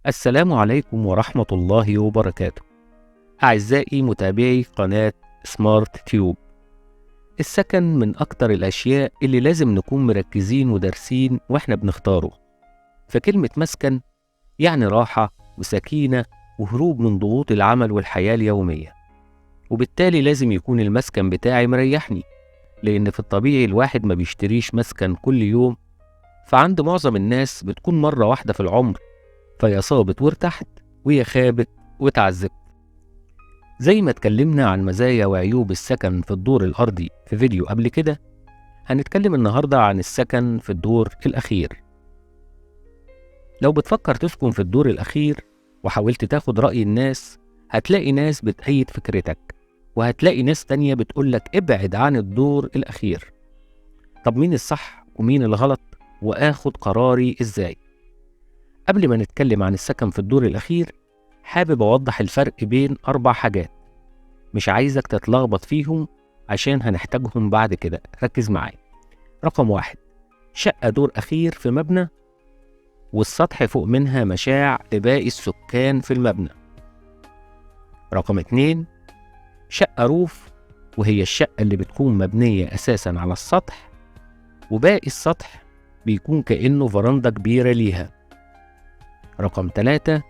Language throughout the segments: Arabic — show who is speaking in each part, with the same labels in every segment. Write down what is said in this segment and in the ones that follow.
Speaker 1: السلام عليكم ورحمة الله وبركاته. أعزائي متابعي قناة سمارت تيوب، السكن من أكتر الأشياء اللي لازم نكون مركزين ودارسين وإحنا بنختاره. فكلمة مسكن يعني راحة وسكينة وهروب من ضغوط العمل والحياة اليومية، وبالتالي لازم يكون المسكن بتاعي مريحني، لأن في الطبيعي الواحد ما بيشتريش مسكن كل يوم. فعند معظم الناس بتكون مرة واحدة في العمر، فيا صابت وارتحت ويا خابت وتعذبت. زي ما اتكلمنا عن مزايا وعيوب السكن في الدور الأرضي في فيديو قبل كده، هنتكلم النهاردة عن السكن في الدور الأخير. لو بتفكر تسكن في الدور الأخير وحاولت تاخد رأي الناس، هتلاقي ناس بتأيد فكرتك، وهتلاقي ناس تانية بتقولك ابعد عن الدور الأخير. طب مين الصح ومين الغلط، وآخد قراري إزاي؟ قبل ما نتكلم عن السكن في الدور الأخير، حابب أوضح الفرق بين 4 حاجات مش عايزك تتلخبط فيهم عشان هنحتاجهم بعد كده. ركز معايا. رقم 1، شقة دور أخير في مبنى والسطح فوق منها مشاع لباقي السكان في المبنى. رقم 2، شقة روف، وهي الشقة اللي بتكون مبنية أساسا على السطح وباقي السطح بيكون كأنه فرندة كبيرة ليها. رقم 3،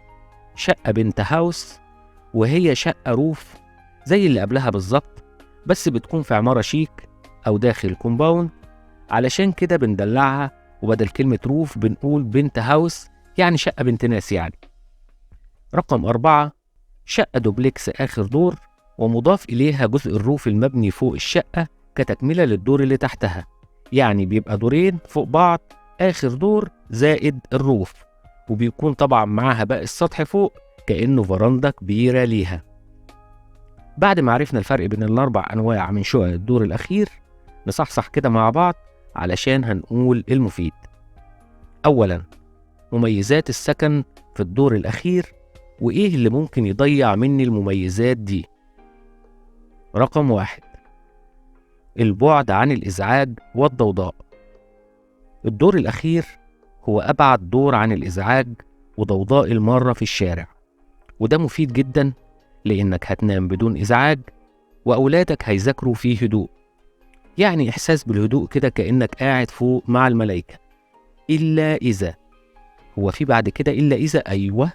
Speaker 1: شقة بنت هاوس، وهي شقة روف زي اللي قبلها بالظبط، بس بتكون في عمارة شيك أو داخل كومباوند، علشان كده بندلعها وبدل كلمة روف بنقول بنت هاوس، يعني شقة بنت ناس يعني. رقم 4، شقة دوبلكس آخر دور ومضاف إليها جزء الروف المبني فوق الشقة كتكملة للدور اللي تحتها، يعني بيبقى دورين فوق بعض، آخر دور زائد الروف، وبيكون طبعا معاها باقي السطح فوق كأنه فرندة كبيرة ليها. بعد ما عرفنا الفرق بين ال4 أنواع من شقق الدور الأخير، نصحصح كده مع بعض علشان هنقول المفيد. أولا، مميزات السكن في الدور الأخير وإيه اللي ممكن يضيع مني المميزات دي. رقم 1، البعد عن الإزعاج والضوضاء. الدور الأخير هو أبعد دور عن الإزعاج وضوضاء المارة في الشارع، وده مفيد جدا لأنك هتنام بدون إزعاج وأولادك هيذاكروا في هدوء، يعني إحساس بالهدوء كده كأنك قاعد فوق مع الملايكة. إلا إذا، هو في بعد كده إلا إذا؟ أيوة،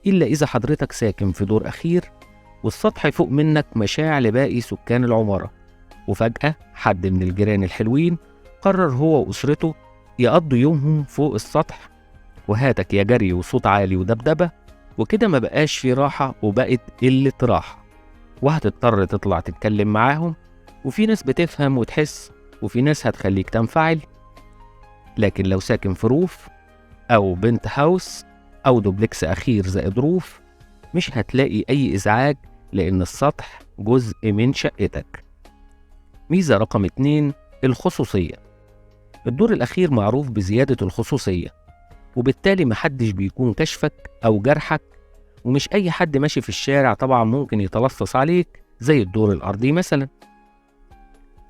Speaker 1: إلا إذا حضرتك ساكن في دور أخير والسطح فوق منك مشاع لباقي سكان العمارة، وفجأة حد من الجيران الحلوين قرر هو وأسرته يقضوا يومهم فوق السطح، وهاتك يا جري وصوت عالي ودبدبة، وكده ما بقاش في راحة وبقت قلة راحة، وهتضطر تطلع تتكلم معاهم، وفي ناس بتفهم وتحس وفي ناس هتخليك تنفعل. لكن لو ساكن في روف أو بنت هاوس أو دوبلكس أخير زائد روف، مش هتلاقي أي إزعاج لأن السطح جزء من شقتك. ميزة رقم 2، الخصوصية. الدور الأخير معروف بزيادة الخصوصية، وبالتالي محدش بيكون كشفك أو جرحك، ومش أي حد ماشي في الشارع طبعا ممكن يتلصص عليك زي الدور الأرضي مثلا.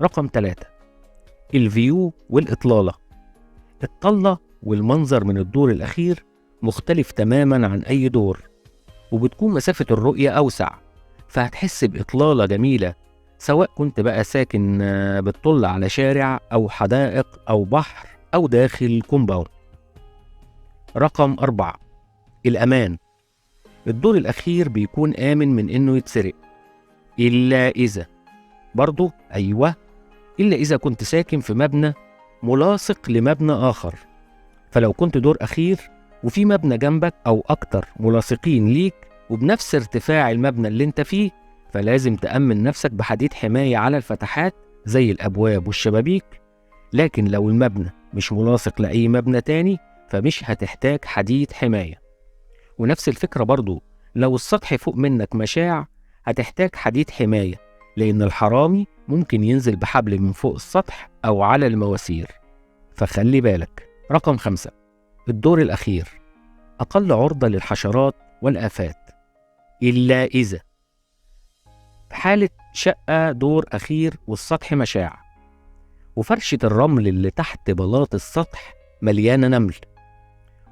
Speaker 1: رقم 3، الفيو والإطلالة. الطلة والمنظر من الدور الأخير مختلف تماما عن أي دور، وبتكون مسافة الرؤية أوسع، فهتحس بإطلالة جميلة، سواء كنت بقى ساكن بتطل على شارع أو حدائق أو بحر أو داخل كومباوند. رقم 4، الأمان. الدور الأخير بيكون آمن من إنه يتسرق، إلا إذا، برضو أيوة، إلا إذا كنت ساكن في مبنى ملاصق لمبنى آخر. فلو كنت دور أخير وفي مبنى جنبك أو أكتر ملاصقين ليك وبنفس ارتفاع المبنى اللي انت فيه، فلازم تأمن نفسك بحديد حماية على الفتحات زي الأبواب والشبابيك. لكن لو المبنى مش ملاصق لأي مبنى تاني فمش هتحتاج حديد حماية. ونفس الفكرة برضو لو السطح فوق منك مشاع، هتحتاج حديد حماية، لأن الحرامي ممكن ينزل بحبل من فوق السطح أو على المواسير، فخلي بالك. رقم 5، الدور الأخير أقل عرضة للحشرات والآفات، إلا إذا في حالة شقة دور أخير والسطح مشاع وفرشة الرمل اللي تحت بلاط السطح مليانة نمل،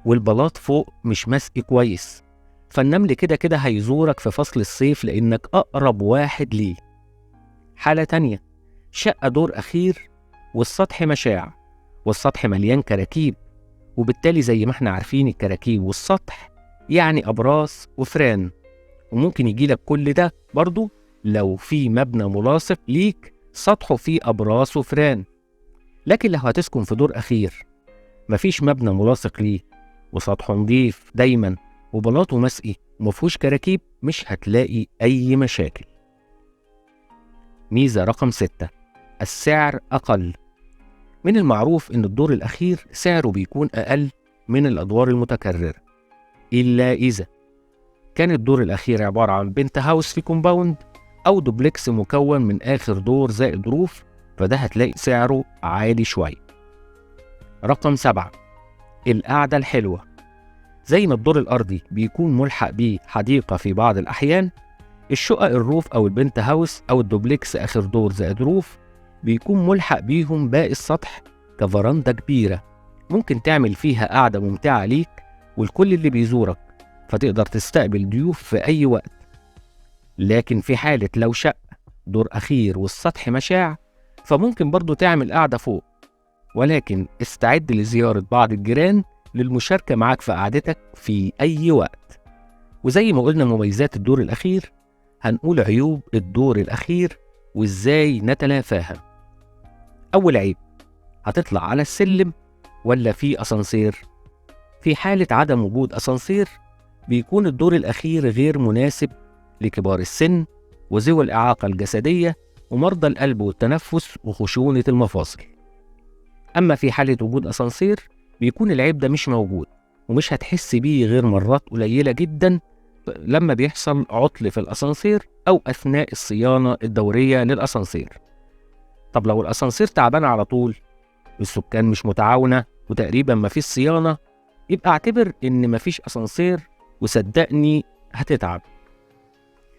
Speaker 1: والبلاط فوق مش مسقي كويس، فالنمل كده كده هيزورك في فصل الصيف لأنك أقرب واحد ليه. حالة تانية، شقة دور أخير والسطح مشاع، والسطح مليان كراكيب، وبالتالي زي ما احنا عارفين الكراكيب والسطح يعني أبراز وفران، وممكن يجيلك كل ده برضو لو في مبنى ملاصق ليك سطحه فيه أبراز وفران. لكن لو هتسكن في دور أخير مفيش مبنى ملاصق ليه وسطحه نضيف دايما وبلاطه مسقي ومفهوش كراكيب، مش هتلاقي أي مشاكل. ميزة رقم 6، السعر أقل. من المعروف إن الدور الأخير سعره بيكون أقل من الأدوار المتكررة، إلا إذا كان الدور الأخير عبارة عن بنت هاوس في كومباوند أو دوبلكس مكون من آخر دور زائد روف، فده هتلاقي سعره عالي شوية. رقم 7، القعدة الحلوة. زي ما الدور الأرضي بيكون ملحق بيه حديقة في بعض الأحيان، الشقق الروف أو البنت هاوس أو الدوبلكس آخر دور زائد روف بيكون ملحق بيهم باقي السطح كفرندة كبيرة ممكن تعمل فيها قعدة ممتعة ليك والكل اللي بيزورك، فتقدر تستقبل ضيوف في أي وقت. لكن في حالة لو شقة دور أخير والسطح مشاع فممكن برضو تعمل قعدة فوق، ولكن استعد لزيارة بعض الجيران للمشاركة معاك في قعدتك في أي وقت. وزي ما قلنا مميزات الدور الأخير، هنقول عيوب الدور الأخير وإزاي نتلافاها. أول عيب، هتطلع على السلم ولا في أسانسير؟ في حالة عدم وجود أسانسير بيكون الدور الأخير غير مناسب لكبار السن وذوي الإعاقة الجسدية ومرضى القلب والتنفس وخشونة المفاصل. أما في حالة وجود أسانسير بيكون العيب ده مش موجود، ومش هتحس بيه غير مرات قليلة جدا لما بيحصل عطل في الأسانسير أو أثناء الصيانة الدورية للأسانسير. طب لو الأسانسير تعبان على طول، السكان مش متعاونة وتقريبا مفيش صيانة، يبقى اعتبر إن مفيش أسانسير وصدقني هتتعب.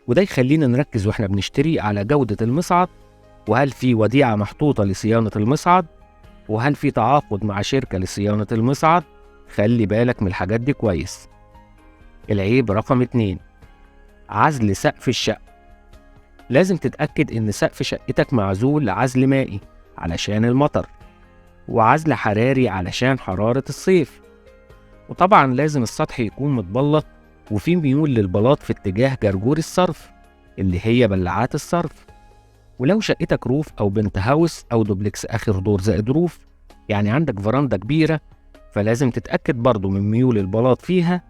Speaker 1: وده يخلينا نركز واحنا بنشتري على جودة المصعد، وهل في وديعة محطوطة لصيانة المصعد، وهل في تعاقد مع شركة لصيانة المصعد. خلي بالك من الحاجات دي كويس. العيب رقم 2، عزل سقف الشقة. لازم تتأكد إن سقف شقتك معزول عزل مائي علشان المطر، وعزل حراري علشان حرارة الصيف، وطبعا لازم السطح يكون متبلط وفي ميول للبلاط في اتجاه جرجور الصرف اللي هي بلعات الصرف. ولو شقتك روف أو بنت هاوس أو دوبلكس آخر دور زائد روف، يعني عندك فراندا كبيرة، فلازم تتأكد برضو من ميول البلاط فيها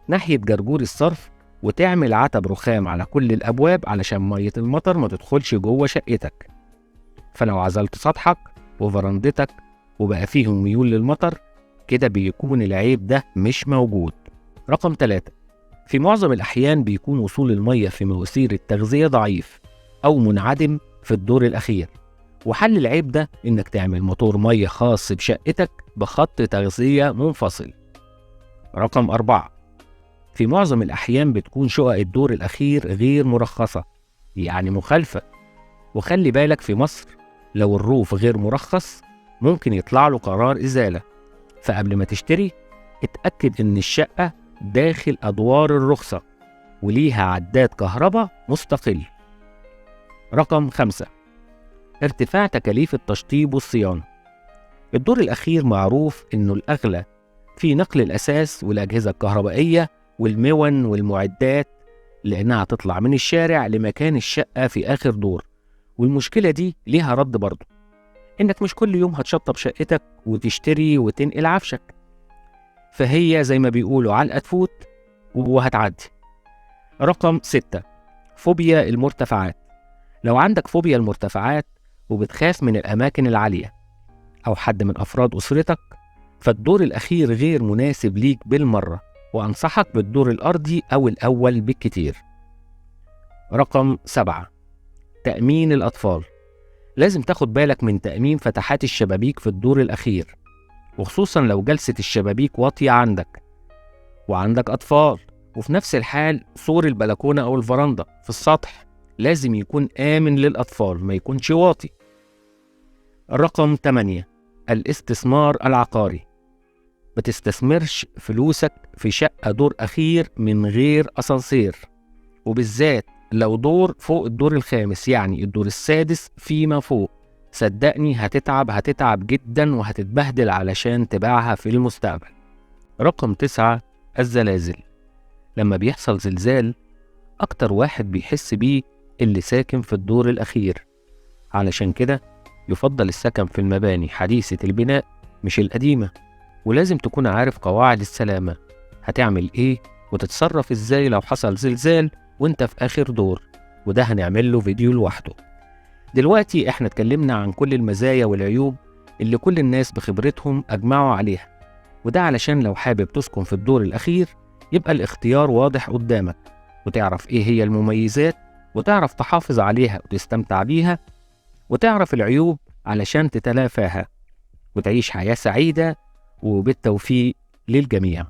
Speaker 1: ناحية جرجور الصرف، وتعمل عتب رخام على كل الأبواب علشان مية المطر ما تدخلش جوه شقتك. فلو عزلت سطحك وفرندتك وبقى فيهم ميول للمطر، كده بيكون العيب ده مش موجود. رقم 3، في معظم الأحيان بيكون وصول المية في مواسير التغذية ضعيف أو منعدم في الدور الأخير، وحل العيب ده إنك تعمل موتور مية خاص بشقتك بخط تغذية منفصل. رقم 4، في معظم الأحيان بتكون شقق الدور الأخير غير مرخصة، يعني مخالفة. وخلي بالك في مصر لو الروف غير مرخص ممكن يطلع له قرار إزالة، فقبل ما تشتري اتأكد إن الشقة داخل أدوار الرخصة وليها عداد كهرباء مستقل. رقم 5، ارتفاع تكاليف التشطيب والصيانة. الدور الأخير معروف إنه الأغلى في نقل الأساس والأجهزة الكهربائية والمون والمعدات، لأنها تطلع من الشارع لمكان الشقة في آخر دور. والمشكلة دي ليها رد برضه، إنك مش كل يوم هتشطب شقتك وتشتري وتنقل عفشك، فهي زي ما بيقولوا علقة تفوت وهتعدي. رقم 6، فوبيا المرتفعات. لو عندك فوبيا المرتفعات وبتخاف من الأماكن العالية أو حد من أفراد أسرتك، فالدور الأخير غير مناسب ليك بالمرة، وأنصحك بالدور الأرضي أو الأول بالكتير. رقم 7، تأمين الأطفال. لازم تاخد بالك من تأمين فتحات الشبابيك في الدور الأخير، وخصوصا لو جلسة الشبابيك واطية عندك وعندك أطفال. وفي نفس الحال سور البلكونة أو الفرندة في السطح لازم يكون آمن للأطفال، ما يكونش واطي. رقم 8، الاستثمار العقاري. ما تستثمرش فلوسك في شقة دور أخير من غير أسانسير، وبالذات لو دور فوق الدور الخامس، يعني الدور السادس فيما فوق. صدقني هتتعب جدا وهتتبهدل علشان تبيعها في المستقبل. رقم 9، الزلازل. لما بيحصل زلزال أكتر واحد بيحس بيه اللي ساكن في الدور الأخير، علشان كده يفضل السكن في المباني حديثة البناء مش القديمة. ولازم تكون عارف قواعد السلامة، هتعمل ايه وتتصرف ازاي لو حصل زلزال وانت في آخر دور، وده هنعمل له فيديو لوحده. دلوقتي احنا اتكلمنا عن كل المزايا والعيوب اللي كل الناس بخبرتهم أجمعوا عليها، وده علشان لو حابب تسكن في الدور الأخير يبقى الاختيار واضح قدامك، وتعرف ايه هي المميزات وتعرف تحافظ عليها وتستمتع بيها، وتعرف العيوب علشان تتلافاها وتعيش حياة سعيدة وبالتوفيق للجميع.